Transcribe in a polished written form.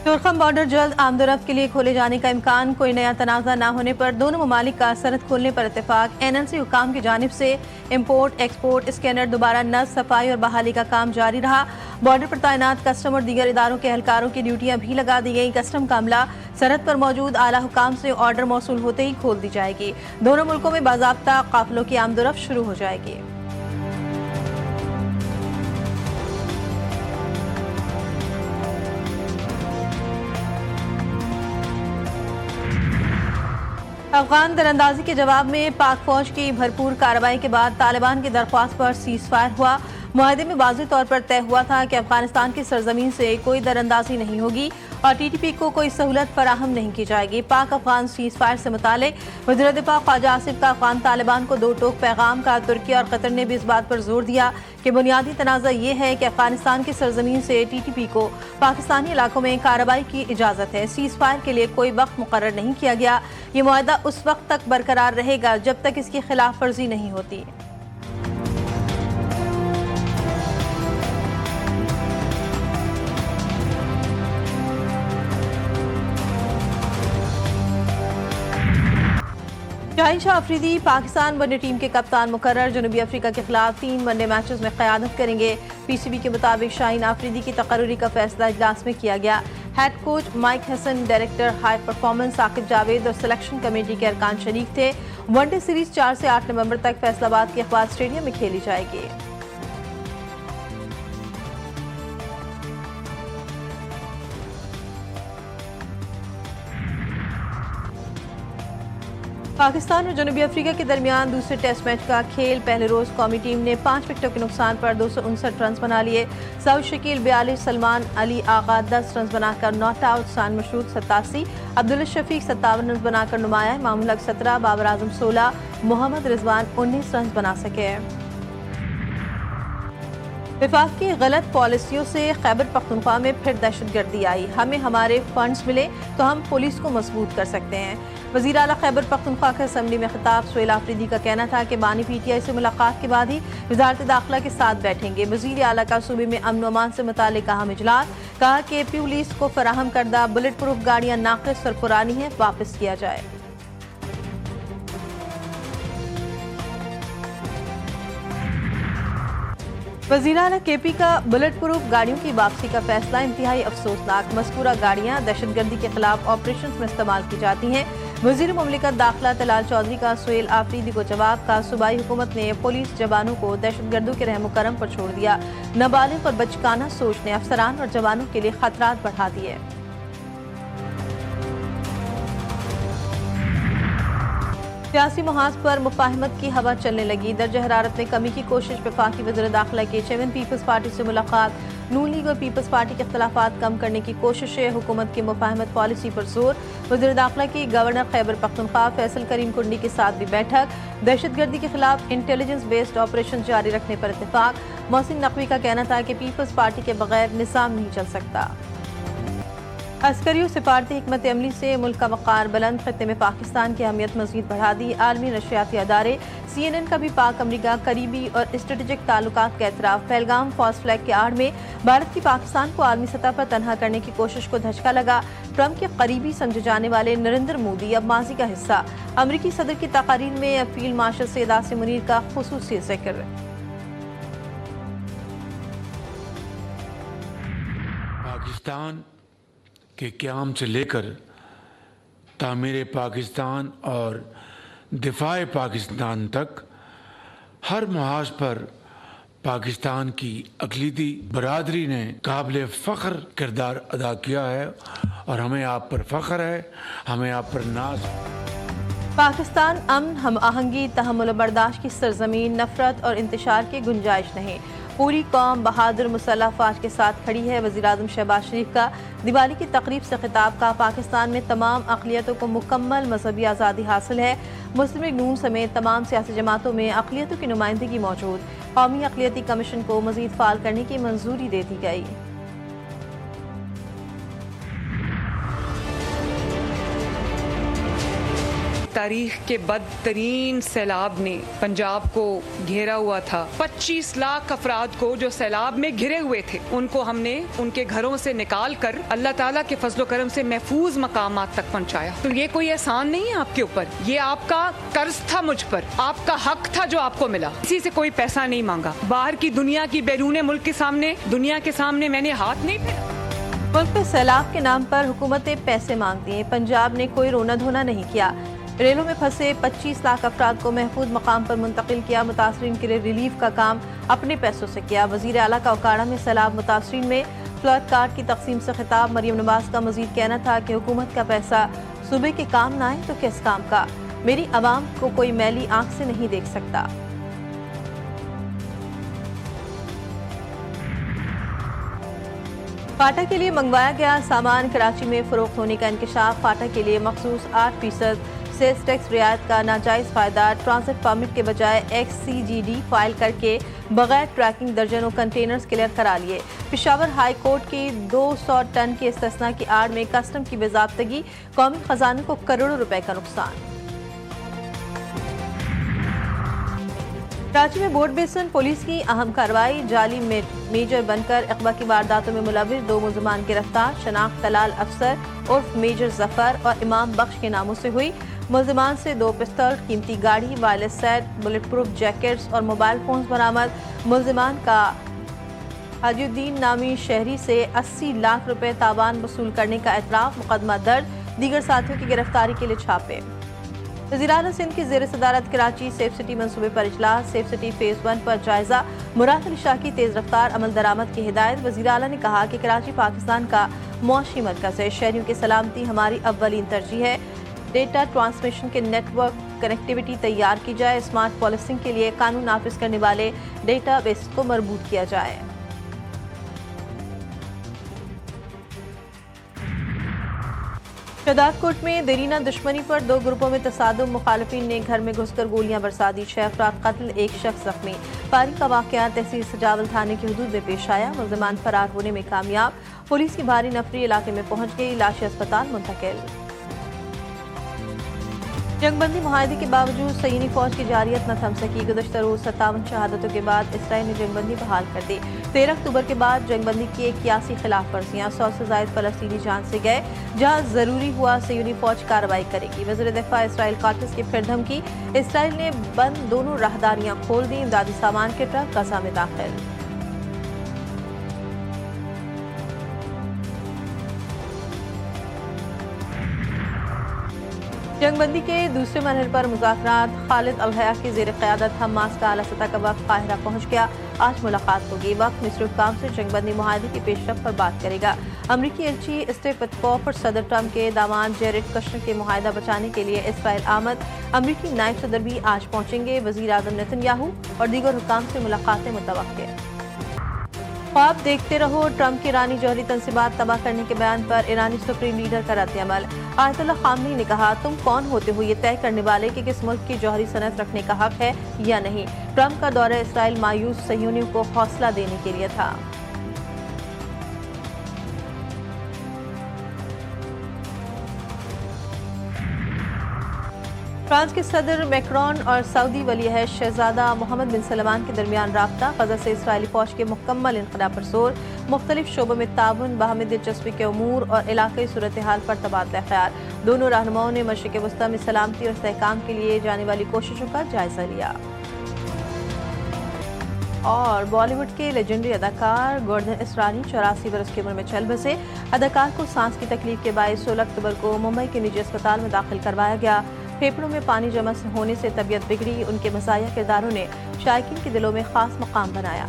तुर्कम border जल्द आमदोरफ्त के लिए खोले जाने का इम्कान। कोई नया तनाज़ा न होने पर दोनों ममालिक का सरहद खोलने पर इत्तेफाक। NLC हुकाम की जानिब से इम्पोर्ट एक्सपोर्ट स्कैनर दोबारा नस्ब सफाई और बहाली का काम जारी रहा। बॉर्डर पर तैनात कस्टम और दीगर इदारों के एहलकारों की ड्यूटियां भी लगा दी गई। कस्टम का अमला सरहद पर मौजूद आला हुकाम से ऑर्डर मौसूल होते ही खोल दी जाएगी। दोनों मुल्कों में बाज़ाब्ता काफिलों की आमदोरफ्त शुरू हो जाएगी। अफगान दरअंदाजी के जवाब में पाक फौज की भरपूर कार्रवाई के बाद तालिबान की दरख्वास्त पर सीज फायर हुआ। मुआहदे में वाज़ेह तौर पर तय हुआ था कि अफगानिस्तान की सरजमीन से कोई दरअंदाजी नहीं होगी और TTP को कोई सहूलत फराहम नहीं की जाएगी। पाक अफगान सीज फायर से मुतालिक वज़ीर दिफा ख्वाजा आसिफ का अफगान तालिबान को दो टोक पैगाम का। तुर्की और कतर ने भी इस बात पर जोर दिया कि बुनियादी तनाज़ा ये है कि अफगानिस्तान की सरजमीन से TTP को पाकिस्तानी इलाकों में कार्रवाई की इजाज़त है। सीज फायर के लिए कोई वक्त मुकर्रर नहीं किया गया। ये मुआहदा उस वक्त तक बरकरार रहेगा जब तक इसकी खिलाफ वर्जी नहीं होती। शाहीन शाह अफरीदी पाकिस्तान वनडे टीम के कप्तान मुकर्रर। जनूबी अफ्रीका के खिलाफ 3 वनडे मैचेस में क़यादत करेंगे। PCB के मुताबिक शाहीन अफरीदी की तकर्रुरी का फैसला इजलास में किया गया। Head coach Mike Hesson, director high performance Saqib Javed और सिलेक्शन कमेटी के अरकान शरीक थे। वनडे सीरीज 4 से 8 नवंबर तक फैसलाबाद के इकबाल स्टेडियम में खेली जाएगी। पाकिस्तान और जनूबी अफ्रीका के दरमियान दूसरे टेस्ट मैच का खेल। पहले रोज कौमी टीम ने 5 विकेटों के नुकसान पर 259 रन बना लिए। सऊद शकील 42, सलमान अली आगा 10 रन बनाकर नॉट आउट, सान मशरूद 87, अब्दुल्ला शफीक 57 रन बनाकर नुमाया, इमामुल हक 17, बाबर आजम 16, मोहम्मद रिजवान 19 रन बना सके। विफाक की गलत पॉलिसियों से खैबर पख्तूनख्वा में फिर दहशतगर्दी आई। हमें हमारे फंड्स मिले तो हम पुलिस को मजबूत कर सकते हैं। वज़ीर आला खैबर पख्तूनख्वा के असम्बली में खिताब। सुहेल आफरीदी का कहना था कि बानी PTI से मुलाकात के बाद ही वज़ारत दाखिला के साथ बैठेंगे। वज़ीर आला का सूबे में अमन व अमान से मुताल्लिक़ अहम इजलास। कहा कि पुलिस को फराहम करदा बुलेट प्रूफ गाड़ियाँ नाक़िस और पुरानी हैं, वापस किया जाए। वज़ीर आला KP का बुलेट प्रूफ गाड़ियों की वापसी का फैसला इंतहाई अफसोसनाक। मज़कूरा गाड़ियाँ दहशतगर्दी के खिलाफ ऑपरेशन में इस्तेमाल की जाती हैं। वज़ीर मुमलिकत दाखिला तलाल चौधरी का सुहेल आफरीदी को जवाब। का सूबाई हुकूमत ने पुलिस जवानों को दहशतगर्दों के रहम करम पर छोड़ दिया। नाबालिग और बचकाना सोच ने अफसरान और जवानों के लिए खतरात बढ़ा दिए। सियासी मुहाज पर मुफाहमत की हवा चलने लगी। दर्ज हरारत में कमी की कोशिश। वफाकी वज़ीर दाखिला के चेयरमैन पीपल्स पार्टी से मुलाकात। नून लीग और पीपल्स पार्टी के इख्तलाफात कम करने की कोशिशें। हुकूमत की मुफाहमत पॉलिसी पर जोर। वज़ीर दाखिला की गवर्नर खैबर पख्तूनख्वा फैसल करीम कुंडी के साथ भी बैठक। दहशतगर्दी के खिलाफ इंटेलिजेंस बेस्ड ऑपरेशन जारी रखने पर इत्तेफाक। मोहसिन नकवी का कहना था कि पीपल्स पार्टी के बगैर निज़ाम नहीं चल सकता। अस्करी और सिफारती हिकमत अमली से मुल्क का वक़ार बुलंद। खत्ते में पाकिस्तान की अहमियत मज़ीद बढ़ा दी। आलमी नशरियाती अदारे CNN का भी पाक अमरीका करीबी और स्ट्रेटेजिक ताल्लुकात का एतराफ़। पहलगाम फॉस फ्लैग के आड़ में भारत की पाकिस्तान को आलमी सतह पर तनहा करने की कोशिश को धचका लगा। ट्रंप के करीबी समझे जाने वाले नरेंद्र मोदी अब माजी का हिस्सा। अमरीकी सदर की तकारीर में फील्ड मार्शल सैयद आसिम मुनीर का खुसूसी जिक्र। पाकिस्तान के क़याम से लेकर तामीर पाकिस्तान और दिफाए पाकिस्तान तक हर महाज पर पाकिस्तान की अक़लीदी बरादरी ने काबिल फ़ख्र किरदार अदा किया है और हमें आप पर फ़ख्र है, हमें आप पर नाज। पाकिस्तान अमन, हम आहंगी, तहम्मुल और बर्दाश्त की सरजमीन। नफरत और इंतशार की गुंजाइश नहीं। पूरी कौम बहादुर मुसल्लह फ़ौज के साथ खड़ी है। वज़ीर आज़म शहबाज शरीफ का दिवाली की तकरीब से खिताब। का पाकिस्तान में तमाम अक़लियतों को मुकम्मल मजहबी आज़ादी हासिल है। मुस्लिम लीग नून समेत तमाम सियासी जमातों में अक़लियतों की नुमाइंदगी मौजूद। कौमी अक़लियती कमीशन को मज़ीद फ़ाल करने की मंजूरी दे दी गई। तारीख के बदतरीन सैलाब ने पंजाब को घेरा हुआ था। 25 लाख अफराद को जो सैलाब में घिरे हुए थे, उनको हमने उनके घरों से निकाल कर अल्लाह ताला के फजलो करम से महफूज मकामात तक पहुंचाया। तो ये कोई एहसान नहीं है आपके ऊपर, ये आपका कर्ज था मुझ पर, आपका हक था जो आपको मिला। किसी से कोई पैसा नहीं मांगा। बाहर की दुनिया की, बैरून मुल्क के सामने, दुनिया के सामने मैंने हाथ नहीं फेरा। मुल्क में सैलाब के नाम पर हुकूमतें पैसे मांगती हैं। पंजाब ने कोई रोना धोना नहीं किया। रेलों में फंसे 25 लाख अफराद को महफूज मकाम पर मुंतकिल किया। मुतासरीन के लिए रिलीफ का काम अपने पैसों से किया। वजीर आला का उकाड़ा में सैलाब मुतासरीन में फ्लड कार्ड की तकसीम से खिताब। मरियम नवाज का मजीद कहना था कि हुकूमत का पैसा सुबह के काम ना आए तो किस काम का। मेरी आवाम को कोई मैली आंख से नहीं देख सकता। फाटा के लिए मंगवाया गया सामान कराची में फरोख्त होने का इंकशाफ। फाटा के लिए मखसूस 8% सेल्स टैक्स रियायत का नाजायज़ फ़ायदा। ट्रांजिट परमिट के बजाय XCGD फाइल करके बगैर ट्रैकिंग दर्जनों कंटेनर्स क्लियर करा लिए। पेशावर हाई कोर्ट की 200 टन के इस्तिस्ना की आड़ में कस्टम की बेज़ाब्तगी, कौमी खजाने को करोड़ों रुपए का नुकसान। कराची में बोर्ड बेसन पुलिस की अहम कार्रवाई। जाली मेजर बनकर इकबा की वारदातों में मुलविस 2 मुलजमान गिरफ्तार। शनाख्त तलाल अफसर उर्फ मेजर जफर और इमाम बख्श के नामों से हुई। मुलजमान से 2 पिस्तौल, कीमती गाड़ी, wireless set, bullet proof jackets और मोबाइल फोन बरामद। मुलजमान का हाजुद्दीन नामी शहरी से 80 लाख रुपए तावान वसूल करने का एतराफ। मुकदमा दर्ज। दीगर साथियों की गिरफ्तारी के लिए छापे। वज़ीर आला सिंध की ज़ेर सदारत कराची सेफ सिटी मंसूबे पर इजलास। सेफ सिटी फेज़ 1 पर जायजा। मुराद अली शाह की तेज़ रफ्तार अमल दरामद की हिदायत। वज़ीर आला ने कहा कि कराची पाकिस्तान का मुआशी मरकज़ है। शहरियों की सलामती हमारी अव्वलीन तरजीह है। डेटा ट्रांसमिशन के नेटवर्क कनेक्टिविटी तैयार की जाए। स्मार्ट पॉलिसिंग के लिए कानून नाफिज करने वाले डेटा बेस को मरबूत किया जाए। शहदादकोट में देरीना दुश्मनी पर 2 ग्रुपों में तसादुम। मुखालिफिन ने घर में घुसकर गोलियां बरसा दी। 6 अफराद कत्ल, 1 शख्स जख्मी। फायरिंग का वाकया तहसील सजावल थाने की हदूद में पेश आया। मुलजमान फरार होने में कामयाब। पुलिस की भारी नफरी इलाके में पहुंच गई। लाशें अस्पताल मुंतकिल। जंगबंदी मुआहदे के बावजूद सयूनी फौज की जारियत न थम सकी। गुज़श्ता रोज 57 शहादतों के बाद इसराइल ने जंगबंदी बहाल कर दी। 13 अक्टूबर के बाद जंगबंदी की 81 खिलाफ वर्जियाँ। 100 से ज़ायद फलस्तीनी जान से गए। जहाँ ज़रूरी हुआ सयूनी फौज कार्रवाई करेगी। वज़ीर दिफा इसराइल कातिस की फिर धमकी। इसराइल ने बंद दोनों राहदारियाँ खोल दी। इमदादी सामान के ट्रक गजा में दाखिल। जंगबंदी के दूसरे मरहले पर मुज़ाकरात। खालिद अल हया की ज़ेर क़यादत हमास का आला सतह का वक्त काहिरा पहुँच गया। आज मुलाकात होगी। वक्त मिस्र काम से जंगबंदी मुआहदे की पेशरफ पर बात करेगा। अमरीकी एलची स्टीव विटकॉफ और सदर ट्रंप के दामाद जेरेड कुशनर के मुआहदा बचाने के लिए इसराइल आमद। अमरीकी नायब सदर भी आज पहुँचेंगे। वज़ीर आज़म नेतन्याहू और दीगर हुक्काम से मुलाकातें मुतवक्किल। ख्वाब देखते रहो। ट्रंप की ईरानी जौहरी तंसीबात तबाह करने के बयान पर ईरानी सुप्रीम लीडर का रद्द-ए-अमल। आयतुल्ला खामनी ने कहा, तुम कौन होते हो ये तय करने वाले कि किस मुल्क की जौहरी सनत रखने का हक है या नहीं। ट्रंप का दौरा इसराइल मायूस सह्यूनियों को हौसला देने के लिए था। फ्रांस के सदर मैक्रोन और सऊदी वली-अहद शहजादा मोहम्मद बिन सलमान के दरमियान राब्ता। गजा से इसराइली फौज के मुकम्मल इनखला पर जोर। मुख्तलिफ शोबों में ताउन, बाहमी दिलचस्पी के उमूर और इलाकई सूरत हाल पर तबादला ख्याल। दोनों रहनुमाओं ने मशरिक़ वस्ता में सलामती और इस्तेहकाम के लिए जाने वाली कोशिशों का जायजा लिया। और बॉलीवुड के लेजेंडरी अदाकार गोवर्धन इसरानी 84 बरस की उम्र में चल बसे। अदाकार को सांस की तकलीफ के बायस 16 अक्टूबर को मुंबई के निजी अस्पताल में दाखिल करवाया गया। फेफड़ों में पानी जमा होने से तबीयत बिगड़ी। उनके मज़ाहिया किरदारों ने शायकीन के दिलों में खास मकाम बनाया।